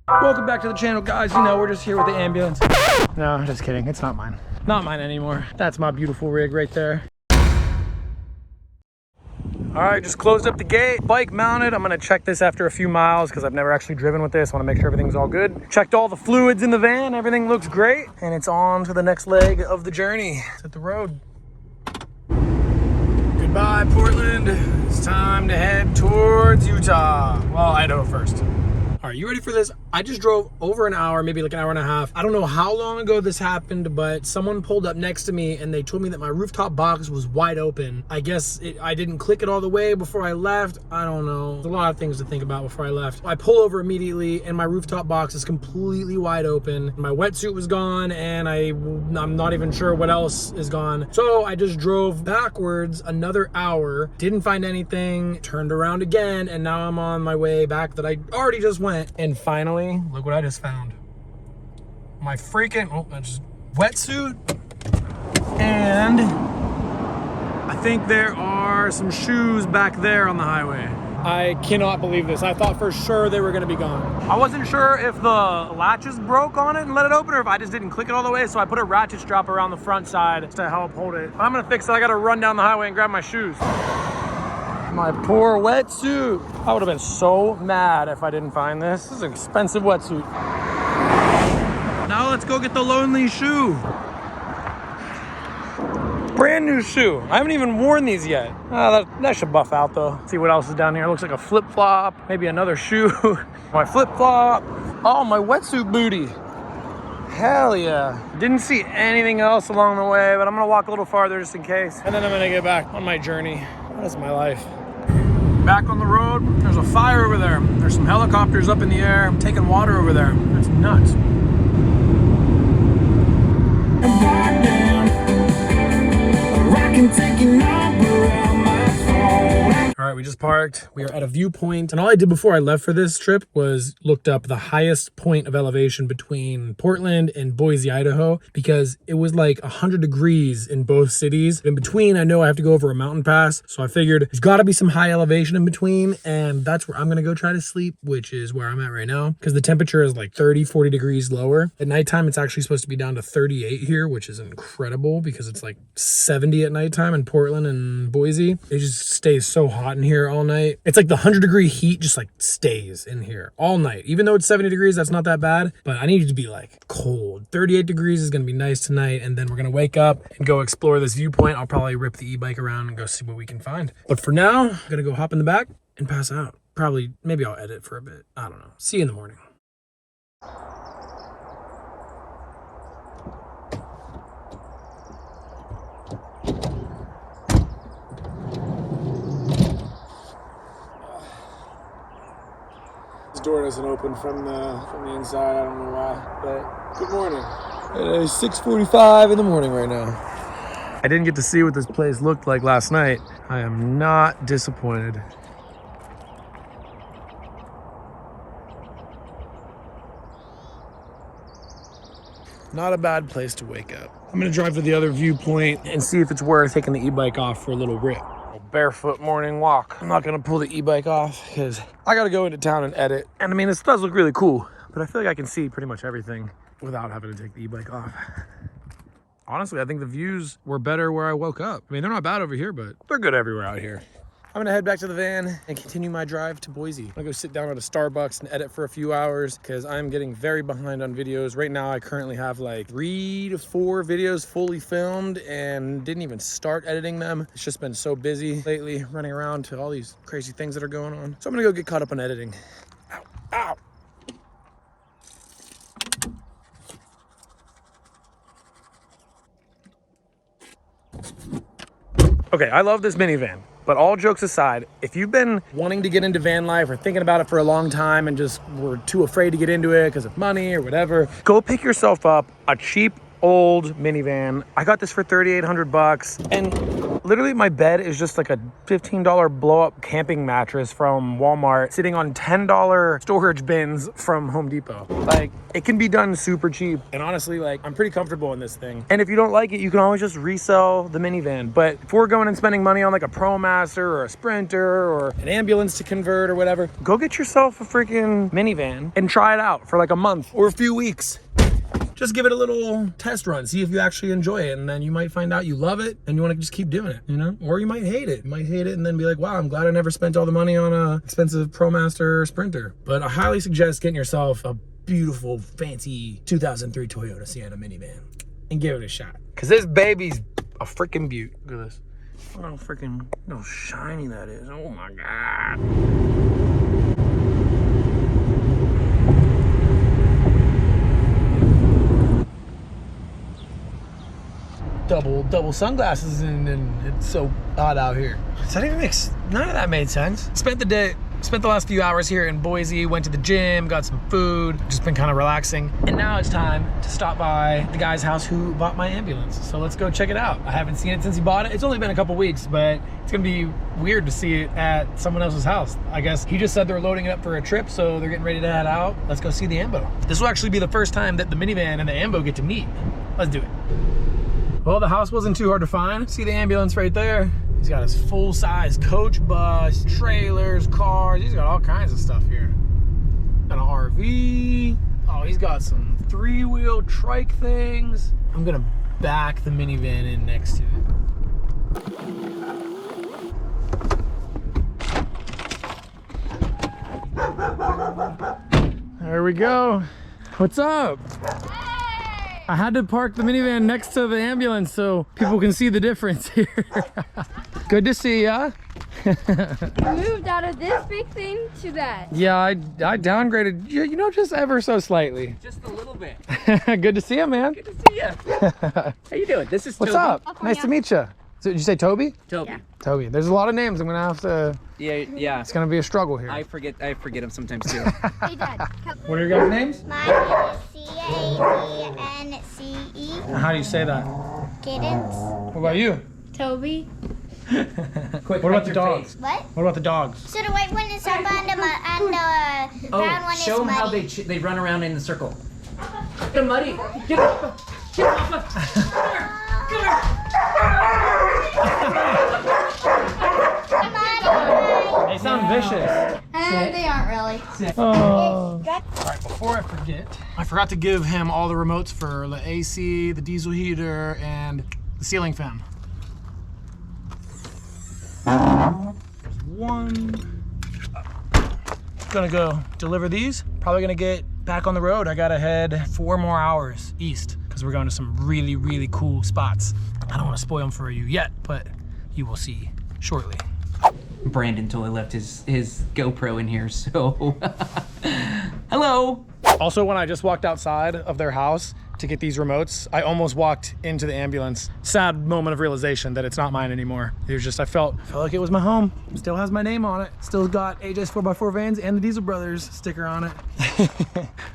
Welcome back to the channel, guys. You know, we're just here with the ambulance. No, just kidding. It's not mine. Not mine anymore. That's my beautiful rig right there. All right, just closed up the gate. Bike mounted. I'm gonna check this after a few miles because I've never actually driven with this. I wanna make sure everything's all good. Checked all the fluids in the van. Everything looks great. And it's on to the next leg of the journey. It's at the road. Goodbye, Portland. It's time to head towards Utah. Well, Idaho first. All right, you ready for this? I just drove over an hour, maybe like an hour and a half. I don't know how long ago this happened, but someone pulled up next to me and they told me that my rooftop box was wide open. I guess I didn't click it all the way before I left. I don't know. There's a lot of things to think about before I left. I pull over immediately and my rooftop box is completely wide open. My wetsuit was gone and I'm not even sure what else is gone. So I just drove backwards another hour, didn't find anything, turned around again, and now I'm on my way back that I already just went. And finally, look what I just found. My freaking, that's wetsuit. And I think there are some shoes back there on the highway. I cannot believe this. I thought for sure they were gonna be gone. I wasn't sure if the latches broke on it and let it open or if I just didn't click it all the way. So I put a ratchet strap around the front side to help hold it. I'm gonna fix it. I gotta run down the highway and grab my shoes. My poor wetsuit. I would have been so mad if I didn't find this. This is an expensive wetsuit. Now let's go get the lonely shoe. Brand new shoe. I haven't even worn these yet. That should buff out though. See what else is down here. Looks like a flip-flop, maybe another shoe. My flip-flop. Oh, my wetsuit booty. Hell yeah. Didn't see anything else along the way, but I'm gonna walk a little farther just in case. And then I'm gonna get back on my journey. That's my life. Back on the road, there's a fire over there. There's some helicopters up in the air. I'm taking water over there. That's nuts. All right, we just parked. We are at a viewpoint. And all I did before I left for this trip was looked up the highest point of elevation between Portland and Boise, Idaho, because it was like 100 degrees in both cities. In between, I know I have to go over a mountain pass. So I figured there's gotta be some high elevation in between. And that's where I'm gonna go try to sleep, which is where I'm at right now. Because the temperature is like 30, 40 degrees lower. At nighttime, it's actually supposed to be down to 38 here, which is incredible because it's like 70 at nighttime in Portland and Boise. It just stays so hot in here all night. It's like the 100-degree heat just like stays in here all night. Even though it's 70 degrees, that's not that bad, but I need it to be like cold. 38 degrees is gonna be nice tonight, and then we're gonna wake up and go explore this viewpoint. I'll probably rip the e-bike around and go see what we can find. But for now, I'm gonna go hop in the back and pass out. Probably, maybe I'll edit for a bit. I don't know. See you in the morning. Door doesn't open from the inside. I don't know why, but good morning. It is 6:45 in the morning right now. I didn't get to see what this place looked like last night. I am not disappointed. Not a bad place to wake up. I'm gonna drive to the other viewpoint and see if it's worth taking the e-bike off for a little rip. Barefoot morning walk. I'm not gonna pull the e-bike off because I gotta go into town and edit. And I mean, this does look really cool, but I feel like I can see pretty much everything without having to take the e-bike off. Honestly, I think the views were better where I woke up. I mean, they're not bad over here, but they're good everywhere out here. I'm gonna head back to the van and continue my drive to Boise. I'm gonna go sit down at a Starbucks and edit for a few hours because I'm getting very behind on videos. Right now, I currently have like 3 to 4 videos fully filmed and didn't even start editing them. It's just been so busy lately, running around to all these crazy things that are going on. So I'm gonna go get caught up on editing. Ow, ow. Okay, I love this minivan. But all jokes aside, if you've been wanting to get into van life or thinking about it for a long time and just were too afraid to get into it because of money or whatever, go pick yourself up a cheap old minivan. I got this for 3,800 bucks, and Literally, my bed is just like a $15 blow-up camping mattress from Walmart sitting on $10 storage bins from Home Depot. Like, it can be done super cheap. And honestly, like, I'm pretty comfortable in this thing. And if you don't like it, you can always just resell the minivan. But if we're going and spending money on like a ProMaster or a Sprinter or an ambulance to convert or whatever, go get yourself a freaking minivan and try it out for like a month or a few weeks. Just give it a little test run, see if you actually enjoy it, and then you might find out you love it and you want to just keep doing it, you know? Or you might hate it. You might hate it and then be like, wow, I'm glad I never spent all the money on a expensive ProMaster or Sprinter. But I highly suggest getting yourself a beautiful, fancy 2003 Toyota Sienna minivan and give it a shot. Because this baby's a freaking beaut. Look at this. Look how shiny that is. Oh my God. Double sunglasses and it's so hot out here. None of that made sense. Spent the last few hours here in Boise, went to the gym, got some food, just been kind of relaxing. And now it's time to stop by the guy's house who bought my ambulance. So let's go check it out. I haven't seen it since he bought it. It's only been a couple weeks, but it's gonna be weird to see it at someone else's house. I guess he just said they're loading it up for a trip, so they're getting ready to head out. Let's go see the Ambo. This will actually be the first time that the minivan and the Ambo get to meet. Let's do it. Well, the house wasn't too hard to find. See the ambulance right there? He's got his full-size coach bus, trailers, cars. He's got all kinds of stuff here. Got an RV. Oh, he's got some three-wheel trike things. I'm gonna back the minivan in next to it. There we go. What's up? I had to park the minivan next to the ambulance so people can see the difference here. Good to see ya. You moved out of this big thing to that. Yeah, I downgraded, you know, just ever so slightly. Just a little bit. Good to see you, man. Good to see you. How you doing? This is Toby. What's up? Nice to meet you. So, did you say Toby? Toby. Yeah. Toby. There's a lot of names. I'm gonna have to. Yeah. It's gonna be a struggle here. I forget them sometimes too. Hey, Dad. What are your guys' names? My name is C-A-D-N-C-E. How do you say that? Kittens. What about you? Toby. Quick, What about the dogs? What? What about the dogs? So the white one is up and the brown one is show them how muddy. they run around in the circle. Get them muddy. Get off. Get off. Come here. They sound vicious. They aren't really. Oh. All right, before I forget, I forgot to give him all the remotes for the AC, the diesel heater, and the ceiling fan. There's one. Gonna go deliver these. Probably gonna get back on the road. I gotta head 4 more hours east because we're going to some really, really cool spots. I don't want to spoil them for you yet, but you will see shortly. Brandon totally left his GoPro in here, so hello. Also, when I just walked outside of their house to get these remotes, I almost walked into the ambulance. Sad moment of realization that it's not mine anymore. It was just, I felt like it was my home. Still has my name on it. Still got AJ's 4x4 vans and the Diesel Brothers sticker on it.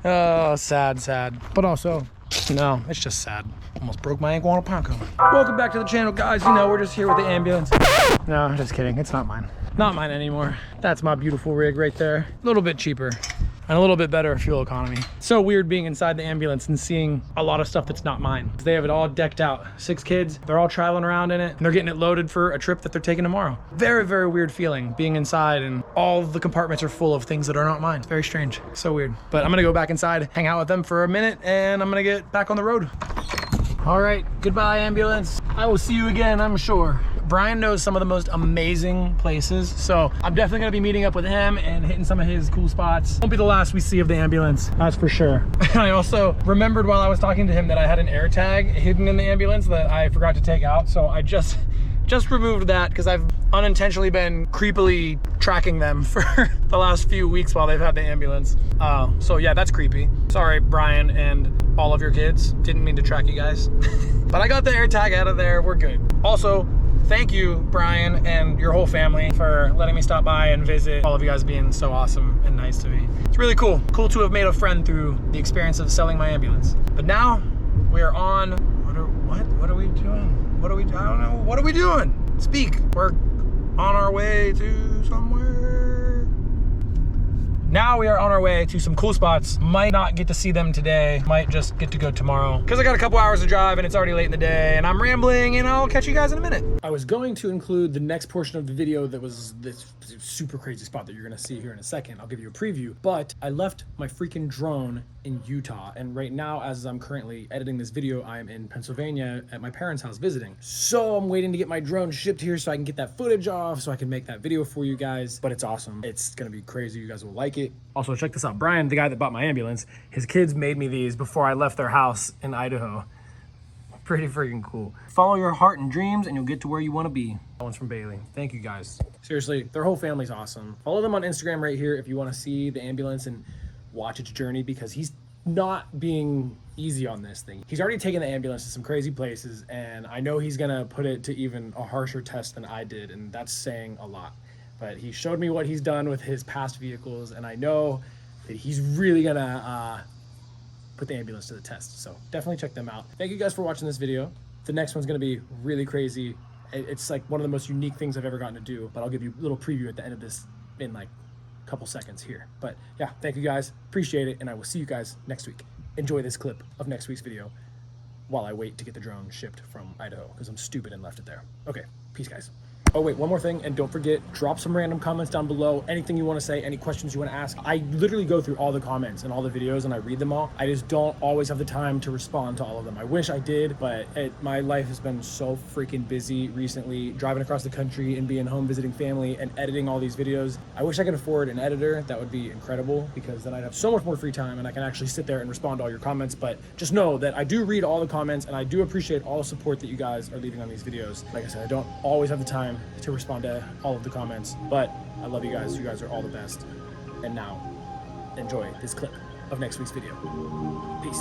Oh, sad. But also, no, it's just sad. Almost broke my ankle on a pond cone. Welcome back to the channel, guys. You know, we're just here with the ambulance. No, I'm just kidding. It's not mine. Not mine anymore. That's my beautiful rig right there. A little bit cheaper and a little bit better fuel economy. So weird being inside the ambulance and seeing a lot of stuff that's not mine. They have it all decked out. 6 kids, they're all traveling around in it, and they're getting it loaded for a trip that they're taking tomorrow. Very, very weird feeling being inside and all the compartments are full of things that are not mine. It's very strange, so weird. But I'm gonna go back inside, hang out with them for a minute, and I'm gonna get back on the road. All right, goodbye ambulance. I will see you again, I'm sure. Brian knows some of the most amazing places, so I'm definitely gonna be meeting up with him and hitting some of his cool spots. Won't be the last we see of the ambulance, that's for sure. I also remembered while I was talking to him that I had an air tag hidden in the ambulance that I forgot to take out, so I just removed that because I've unintentionally been creepily tracking them for the last few weeks while they've had the ambulance. So yeah, that's creepy. Sorry, Brian and all of your kids. Didn't mean to track you guys. But I got the air tag out of there, we're good. Also, thank you, Brian, and your whole family for letting me stop by and visit. All of you guys being so awesome and nice to me. It's really cool. Cool to have made a friend through the experience of selling my ambulance. But now we are on, what are we doing? I don't know. What are we doing? speak. We're on our way to somewhere. Now we are on our way to some cool spots. Might not get to see them today. Might just get to go tomorrow. Because I got a couple hours to drive and it's already late in the day and I'm rambling and I'll catch you guys in a minute. I was going to include the next portion of the video that was this super crazy spot that you're gonna see here in a second. I'll give you a preview, but I left my freaking drone in Utah. And right now, as I'm currently editing this video, I'm in Pennsylvania at my parents' house visiting. So I'm waiting to get my drone shipped here so I can get that footage off so I can make that video for you guys. But it's awesome. It's gonna be crazy. You guys will like it. Also, check this out. Brian, the guy that bought my ambulance, his kids made me these before I left their house in Idaho. Pretty freaking cool. Follow your heart and dreams and you'll get to where you want to be. That one's from Bailey. Thank you guys. Seriously, their whole family's awesome. Follow them on Instagram right here if you want to see the ambulance and watch its journey, because he's not being easy on this thing. He's already taken the ambulance to some crazy places and I know he's gonna put it to even a harsher test than I did, and that's saying a lot. But he showed me what he's done with his past vehicles and I know that he's really gonna put the ambulance to the test. So definitely check them out. Thank you guys for watching this video. The next one's gonna be really crazy. It's like one of the most unique things I've ever gotten to do, but I'll give you a little preview at the end of this in like a couple seconds here. But yeah, thank you guys, appreciate it, and I will see you guys next week. Enjoy this clip of next week's video while I wait to get the drone shipped from Idaho, because I'm stupid and left it there. Okay, peace guys. Oh wait, one more thing, and don't forget, drop some random comments down below. Anything you want to say, any questions you want to ask. I literally go through all the comments and all the videos and I read them all. I just don't always have the time to respond to all of them. I wish I did, but my life has been so freaking busy recently, driving across the country and being home visiting family and editing all these videos. I wish I could afford an editor. That would be incredible, because then I'd have so much more free time and I can actually sit there and respond to all your comments. But just know that I do read all the comments and I do appreciate all the support that you guys are leaving on these videos. Like I said, I don't always have the time to respond to all of the comments, but I love you guys. You guys are all the best. And now, enjoy this clip of next week's video. Peace.